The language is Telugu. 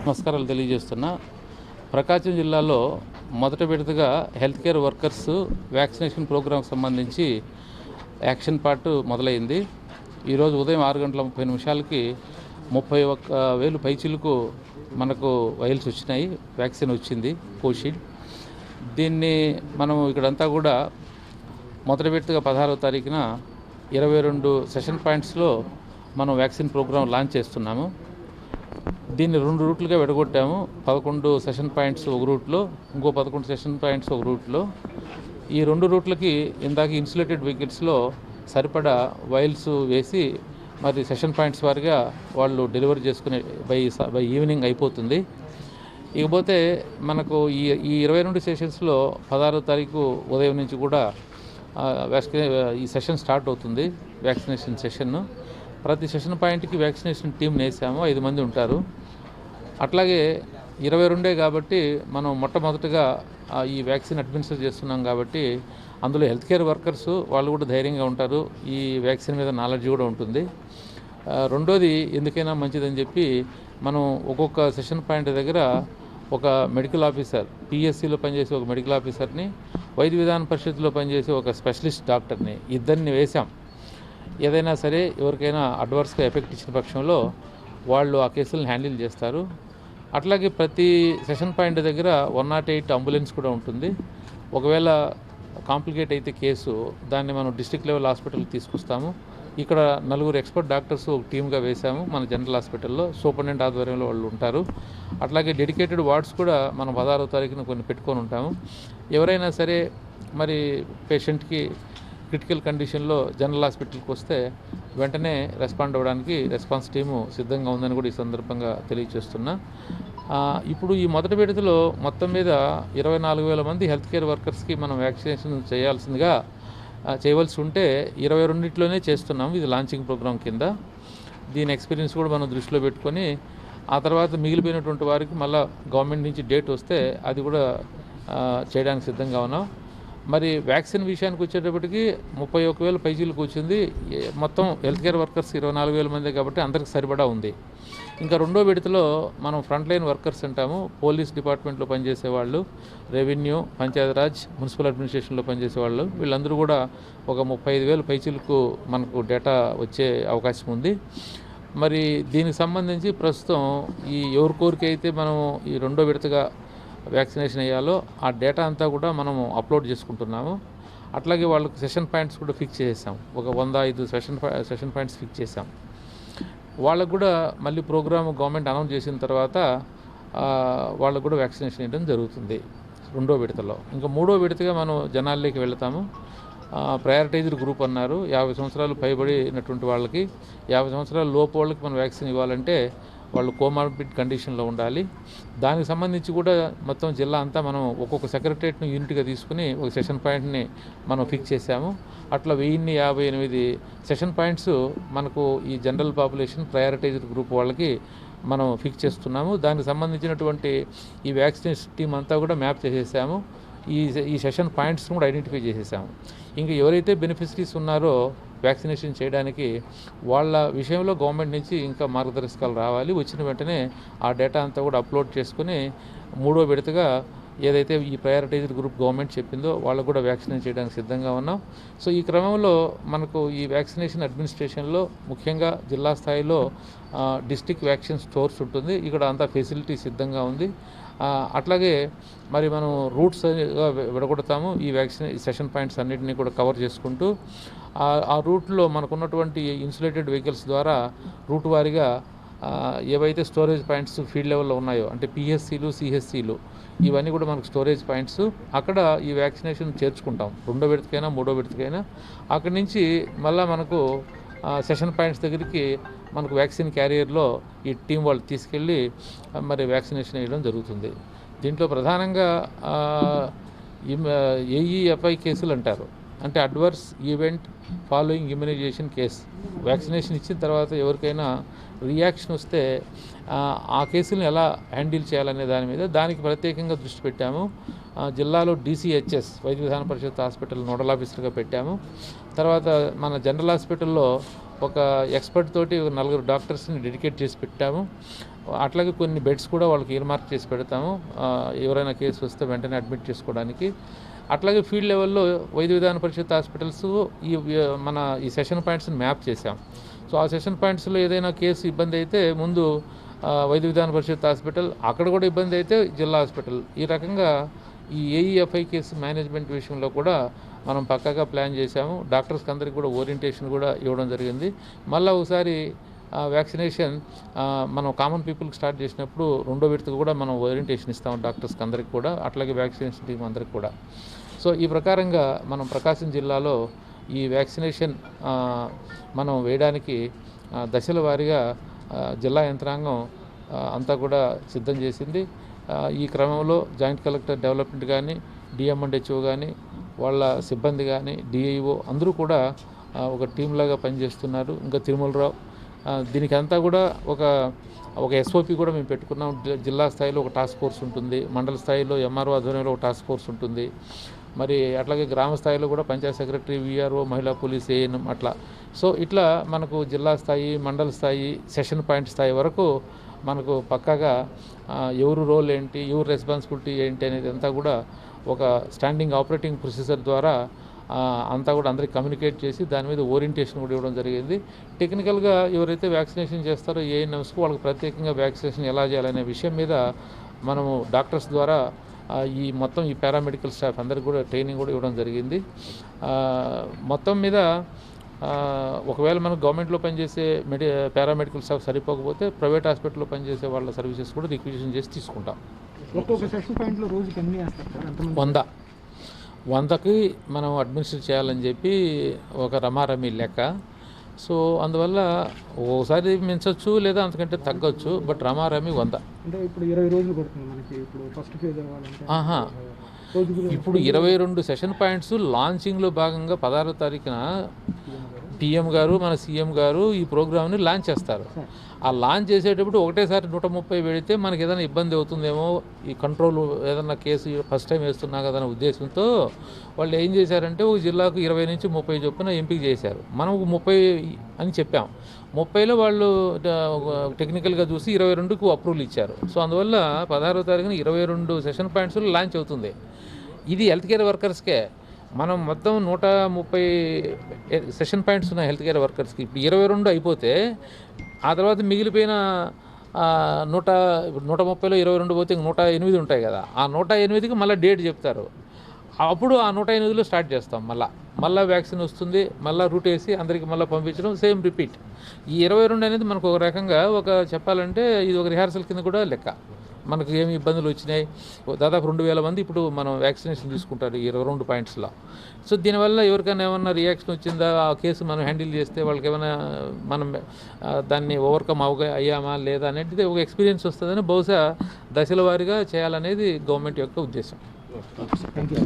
నమస్కారాలు తెలియజేస్తున్నా. ప్రకాశం జిల్లాలో మొదట విడతగా హెల్త్ కేర్ వర్కర్స్ వ్యాక్సినేషన్ ప్రోగ్రాంకి సంబంధించి యాక్షన్ పార్ట్ మొదలైంది. ఈరోజు ఉదయం 6:30 31,000 పైచీలకు మనకు వైల్స్ వచ్చినాయి, వ్యాక్సిన్ వచ్చింది కోవిషీల్డ్. దీన్ని మనం ఇక్కడంతా కూడా మొదటి విడతగా 16వ తారీఖున 22 సెషన్ పాయింట్స్లో మనం వ్యాక్సిన్ ప్రోగ్రాం లాంచ్ చేస్తున్నాము. దీన్ని 2 రూట్లుగా విడగొట్టాము. 11 సెషన్ పాయింట్స్ ఒక రూట్లో, ఇంకో 11 సెషన్ పాయింట్స్ ఒక రూట్లో. ఈ 2 రూట్లకి ఇందాక ఇన్సులేటెడ్ వెహికల్స్లో సరిపడా వైల్స్ వేసి మరి సెషన్ పాయింట్స్ వారిగా వాళ్ళు డెలివరీ చేసుకునే బై ఈవినింగ్ అయిపోతుంది. ఇకపోతే మనకు ఈ 22 సెషన్స్లో 16వ తారీఖు ఉదయం నుంచి కూడా ఈ సెషన్ స్టార్ట్ అవుతుంది, వ్యాక్సినేషన్ సెషన్. ప్రతి సెషన్ పాయింట్కి వ్యాక్సినేషన్ టీం వేసాము, 5 మంది ఉంటారు. అట్లాగే 22 కాబట్టి మనం మొట్టమొదటిగా ఈ వ్యాక్సిన్ అడ్మినిస్టర్ చేస్తున్నాం కాబట్టి అందులో హెల్త్ కేర్ వర్కర్స్ వాళ్ళు కూడా ధైర్యంగా ఉంటారు, ఈ వ్యాక్సిన్ మీద నాలెడ్జ్ కూడా ఉంటుంది. రెండోది ఎందుకైనా మంచిదని చెప్పి మనం ఒక్కొక్క సెషన్ పాయింట్ దగ్గర ఒక మెడికల్ ఆఫీసర్, పిఎస్సిలో పనిచేసే ఒక మెడికల్ ఆఫీసర్ని, వైద్య విధాన పరిషత్తులో పనిచేసే ఒక స్పెషలిస్ట్ డాక్టర్ని, ఇద్దరిని వేశాం. ఏదైనా సరే ఎవరికైనా అడ్వర్స్గా ఎఫెక్ట్ ఇచ్చిన పక్షంలో వాళ్ళు ఆ కేసులను హ్యాండిల్ చేస్తారు. అట్లాగే ప్రతి సెషన్ పాయింట్ దగ్గర 108 అంబులెన్స్ కూడా ఉంటుంది. ఒకవేళ కాంప్లికేట్ అయితే కేసు దాన్ని మనం డిస్ట్రిక్ట్ లెవెల్ హాస్పిటల్కి తీసుకొస్తాము. ఇక్కడ 4 ఎక్స్పర్ట్ డాక్టర్స్ ఒక టీమ్గా వేశాము మన జనరల్ హాస్పిటల్లో, సూపరింటెండెంట్ ఆధ్వర్యంలో వాళ్ళు ఉంటారు. అట్లాగే డెడికేటెడ్ వార్డ్స్ కూడా మనం 16వ తారీఖున కొన్ని పెట్టుకొని ఉంటాము. ఎవరైనా సరే మరి పేషెంట్కి క్రిటికల్ కండిషన్లో జనరల్ హాస్పిటల్కి వస్తే వెంటనే రెస్పాండ్ అవ్వడానికి రెస్పాన్స్ టీము సిద్ధంగా ఉందని కూడా ఈ సందర్భంగా తెలియజేస్తున్నా. ఇప్పుడు ఈ మొదటి విడతలో మొత్తం మీద 24,000 మంది హెల్త్ కేర్ వర్కర్స్కి మనం వ్యాక్సినేషన్ చేయవలసి ఉంటే 22లోనే చేస్తున్నాము. ఇది లాంచింగ్ ప్రోగ్రాం కింద. దీని ఎక్స్పీరియన్స్ కూడా మనం దృష్టిలో పెట్టుకొని ఆ తర్వాత మిగిలిపోయినటువంటి వారికి మళ్ళీ గవర్నమెంట్ నుంచి డేట్ వస్తే అది కూడా చేయడానికి సిద్ధంగా ఉన్నాం. మరి వ్యాక్సిన్ విషయానికి వచ్చేటప్పటికి 31,000 పైచీలకు వచ్చింది. మొత్తం హెల్త్ కేర్ వర్కర్స్ 24,000 మంది కాబట్టి అందరికి సరిపడా ఉంది. ఇంకా రెండో విడతలో మనం ఫ్రంట్ లైన్ వర్కర్స్ అంటాము, పోలీస్ డిపార్ట్మెంట్లో పనిచేసే వాళ్ళు, రెవెన్యూ, పంచాయతీరాజ్, మున్సిపల్ అడ్మినిస్ట్రేషన్లో పనిచేసే వాళ్ళు, వీళ్ళందరూ కూడా ఒక 35,000 పైచీలకు మనకు డేటా వచ్చే అవకాశం ఉంది. మరి దీనికి సంబంధించి ప్రస్తుతం ఎవరికోరికి అయితే మనం ఈ రెండో విడతగా వ్యాక్సినేషన్ అయ్యాలో ఆ డేటా అంతా కూడా మనము అప్లోడ్ చేసుకుంటున్నాము. అట్లాగే వాళ్ళకి సెషన్ పాయింట్స్ కూడా ఫిక్స్ చేసాం, ఒక 105 సెషన్ పాయింట్స్ ఫిక్స్ చేసాం. వాళ్ళకు కూడా మళ్ళీ ప్రోగ్రామ్ గవర్నమెంట్ అనౌన్స్ చేసిన తర్వాత వాళ్ళకు కూడా వ్యాక్సినేషన్ ఇవ్వడం జరుగుతుంది రెండో విడతలో. ఇంకా మూడో విడతగా మనం జనాల్లోకి వెళ్తాము. ప్రయారిటైజ్డ్ గ్రూప్ అన్నారు, 50 సంవత్సరాలు పైబడినటువంటి వాళ్ళకి, 50 సంవత్సరాల లోపు వాళ్ళకి మనం వ్యాక్సిన్ ఇవ్వాలంటే వాళ్ళు కోమార్బిడ్ కండిషన్లో ఉండాలి. దానికి సంబంధించి కూడా మొత్తం జిల్లా అంతా మనం ఒక్కొక్క సెక్రటరేట్ను యూనిట్గా తీసుకుని ఒక సెషన్ పాయింట్ని మనం ఫిక్స్ చేశాము. అట్లా 1058 సెషన్ పాయింట్స్ మనకు ఈ జనరల్ పాపులేషన్ ప్రయారిటైజ్డ్ గ్రూప్ వాళ్ళకి మనం ఫిక్స్ చేస్తున్నాము. దానికి సంబంధించినటువంటి ఈ వ్యాక్సినేషన్ టీం అంతా కూడా మ్యాప్ చేసేసాము. ఈ సెషన్ పాయింట్స్ కూడా ఐడెంటిఫై చేసేసాము. ఇంకా ఎవరైతే బెనిఫిషరీస్ ఉన్నారో వ్యాక్సినేషన్ చేయడానికి వాళ్ళ విషయంలో గవర్నమెంట్ నుంచి ఇంకా మార్గదర్శకాలు రావాలి. వచ్చిన వెంటనే ఆ డేటా అంతా కూడా అప్లోడ్ చేసుకుని మూడో విడతగా ఏదైతే ఈ ప్రయారిటైజ్డ్ గ్రూప్ గవర్నమెంట్ చెప్పిందో వాళ్ళకు కూడా వ్యాక్సినేట్ చేయడానికి సిద్ధంగా ఉన్నాం. సో ఈ క్రమంలో మనకు ఈ వ్యాక్సినేషన్ అడ్మినిస్ట్రేషన్లో ముఖ్యంగా జిల్లా స్థాయిలో డిస్ట్రిక్ట్ వ్యాక్సిన్ స్టోర్స్ ఉంటుంది. ఇక్కడ అంతా ఫెసిలిటీ సిద్ధంగా ఉంది. అట్లాగే మరి మనం రూట్స్గా విడగొడతాము. ఈ సెషన్ పాయింట్స్ అన్నింటినీ కూడా కవర్ చేసుకుంటూ ఆ రూట్లో మనకున్నటువంటి ఇన్సులేటెడ్ వెహికల్స్ ద్వారా రూట్ వారీగా ఏవైతే స్టోరేజ్ పాయింట్స్ ఫీల్డ్ లెవెల్లో ఉన్నాయో, అంటే పిహెచ్సిలు, సిహెచ్సిలు, ఇవన్నీ కూడా మనకు స్టోరేజ్ పాయింట్స్. అక్కడ ఈ వ్యాక్సినేషన్ చేర్చుకుంటాం, 2వ విడతకైనా 3వ విడతకైనా. అక్కడి నుంచి మళ్ళీ మనకు సెషన్ పాయింట్స్ దగ్గరికి మనకు వ్యాక్సిన్ క్యారియర్లో ఈ టీం వాళ్ళు తీసుకెళ్ళి మరి వ్యాక్సినేషన్ వేయడం జరుగుతుంది. దీంట్లో ప్రధానంగా ఏఈఎఫ్ఐ కేసులు అంటారు, అంటే adverse event following immunization case. Vaccination ఇచ్చిన తర్వాత ఎవరికైనా రియాక్షన్ వస్తే ఆ కేసులను ఎలా హ్యాండిల్ చేయాలనే దానికి ప్రత్యేకంగా దృష్టి పెట్టాము. జిల్లాలో DCHS వైద్య విధాన పరిషత్ హాస్పిటల్ నోడల్ ఆఫీసర్గా పెట్టాము. తర్వాత మన జనరల్ హాస్పిటల్లో ఒక ఎక్స్పర్ట్ తోటి 4 డాక్టర్స్ని డెడికేట్ చేసి పెట్టాము. అట్లాగే కొన్ని బెడ్స్ కూడా వాళ్ళకి ఈర్మార్క్ చేసి పెడతాము, ఎవరైనా కేసు వస్తే వెంటనే అడ్మిట్ చేసుకోవడానికి. అట్లాగే ఫీల్డ్ లెవెల్లో వైద్య విధాన పరిషత్ హాస్పిటల్స్ ఈ సెషన్ పాయింట్స్ని మ్యాప్ చేశాం. సో ఆ సెషన్ పాయింట్స్లో ఏదైనా కేసు ఇబ్బంది అయితే ముందు వైద్య విధాన పరిషత్ హాస్పిటల్, అక్కడ కూడా ఇబ్బంది అయితే జిల్లా హాస్పిటల్. ఈ రకంగా ఈ ఏఈఎఫ్ఐ కేసు మేనేజ్మెంట్ విషయంలో కూడా మనం పక్కాగా ప్లాన్ చేశాము. డాక్టర్స్కి అందరికీ కూడా ఓరియంటేషన్ కూడా ఇవ్వడం జరిగింది. మళ్ళీ ఒకసారి వ్యాక్సినేషన్ మనం కామన్ పీపుల్కి స్టార్ట్ చేసినప్పుడు 2వ విడతకు కూడా మనం ఓరియంటేషన్ ఇస్తాం డాక్టర్స్కి అందరికీ కూడా, అట్లాగే వ్యాక్సినేషన్ టీం అందరికీ కూడా. సో ఈ ప్రకారంగా మనం ప్రకాశం జిల్లాలో ఈ వ్యాక్సినేషన్ మనం వేయడానికి దశల వారీగా జిల్లా యంత్రాంగం అంతా కూడా సిద్ధం చేసింది. ఈ క్రమంలో జాయింట్ కలెక్టర్ డెవలప్మెంట్ కానీ, డిఎంఎండ్హెచ్ఓ కానీ, వాళ్ళ సిబ్బంది కానీ, డిఐఓ అందరూ కూడా ఒక టీంలాగా పనిచేస్తున్నారు. ఇంకా తిరుమలరావు, దీనికి అంతా కూడా ఒక ఎస్ఓపి కూడా మేము పెట్టుకున్నాం. జిల్లా స్థాయిలో ఒక టాస్క్ ఫోర్స్ ఉంటుంది, మండల స్థాయిలో ఎంఆర్ఓ ఆధ్వర్యంలో ఒక టాస్క్ ఫోర్స్ ఉంటుంది, మరి అట్లాగే గ్రామ స్థాయిలో కూడా పంచాయత్ సెక్రటరీ, విఆర్ఓ, మహిళా పోలీస్, ఏఎన్ఎం అట్లా. సో ఇట్లా మనకు జిల్లా స్థాయి, మండల స్థాయి, సెషన్ పాయింట్ స్థాయి వరకు మనకు పక్కాగా ఎవరు రోల్ ఏంటి, ఎవరు రెస్పాన్సిబిలిటీ ఏంటి అనేది అంతా కూడా ఒక స్టాండింగ్ ఆపరేటింగ్ ప్రొసీజర్ ద్వారా అంతా కూడా అందరికి కమ్యూనికేట్ చేసి దాని మీద ఓరియంటేషన్ కూడా ఇవ్వడం జరిగింది. టెక్నికల్గా ఎవరైతే వ్యాక్సినేషన్ చేస్తారో ఏఎన్ఎంస్కు వాళ్ళకి ప్రత్యేకంగా వ్యాక్సినేషన్ ఎలా చేయాలనే విషయం మీద మనము డాక్టర్స్ ద్వారా ఈ పారామెడికల్ స్టాఫ్ అందరికి కూడా ట్రైనింగ్ కూడా ఇవ్వడం జరిగింది. మొత్తం మీద ఒకవేళ మనం గవర్నమెంట్లో పనిచేసే పారామెడికల్ స్టాఫ్ సరిపోకపోతే ప్రైవేట్ హాస్పిటల్లో పనిచేసే వాళ్ళ సర్వీసెస్ కూడా రిక్విజిషన్ చేసి తీసుకుంటాం. 100కి మనం అడ్మినిస్ట్రేట్ చేయాలని చెప్పి ఒక రమారమి లెక్క. సో అందువల్ల ఓసారి మించవచ్చు లేదా అంతకంటే తగ్గొచ్చు, బట్ రమారమి 100. అంటే ఇప్పుడు 20 రోజులు పడుతుంది మనకి. ఇప్పుడు ఫస్ట్ ఫేజ్ అవ్వాలంటే ఇప్పుడు 22 సెషన్ పాయింట్స్ లాంచింగ్లో భాగంగా 16వ తారీఖున PM గారు, మన CM గారు ఈ ప్రోగ్రామ్ని లాంచ్ చేస్తారు. ఆ లాంచ్ చేసేటప్పుడు ఒకటేసారి 130 పెడితే మనకి ఏదైనా ఇబ్బంది అవుతుందేమో, ఈ కంట్రోల్ ఏదైనా కేసు ఫస్ట్ టైం వేస్తున్నా కదా అనే ఉద్దేశంతో వాళ్ళు ఏం చేశారంటే ఒక జిల్లాకు 20 నుంచి 30 చొప్పున ఎంపిక చేశారు. మనం 30 అని చెప్పాం. 30లో వాళ్ళు టెక్నికల్గా చూసి 22కు అప్రూవల్ ఇచ్చారు. సో అందువల్ల 16వ తారీఖున 22 సెషన్ పాయింట్స్లో లాంచ్ అవుతుంది. ఇది హెల్త్ కేర్ వర్కర్స్కే. మనం మొత్తం 130 సెషన్ పాయింట్స్ ఉన్నాయి హెల్త్ కేర్ వర్కర్స్కి. ఇప్పుడు 22 అయిపోతే ఆ తర్వాత మిగిలిపోయిన 130లో 22 పోతే 108 ఉంటాయి కదా. ఆ 108కి మళ్ళీ డేట్ చెప్తారు. అప్పుడు ఆ 108లో స్టార్ట్ చేస్తాం. మళ్ళీ వ్యాక్సిన్ వస్తుంది, మళ్ళీ రూట్ వేసి అందరికి మళ్ళీ పంపించడం, సేమ్ రిపీట్. ఈ 22 అనేది మనకు ఒక రకంగా చెప్పాలంటే ఇది ఒక రిహార్సల్ కింద కూడా లెక్క. మనకు ఏమి ఇబ్బందులు వచ్చినాయి, దాదాపు 2000 మంది ఇప్పుడు మనం వ్యాక్సినేషన్ తీసుకుంటారు ఈ 22 పాయింట్స్లో. సో దీనివల్ల ఎవరికైనా ఏమన్నా రియాక్షన్ వచ్చిందా, ఆ కేసు మనం హ్యాండిల్ చేస్తే వాళ్ళకి ఏమైనా మనం దాన్ని ఓవర్కమ్ అయ్యామా లేదా అనేది ఒక ఎక్స్పీరియన్స్ వస్తుందని బహుశా దశల వారీగా చేయాలనేది గవర్నమెంట్ యొక్క ఉద్దేశం. Thank you.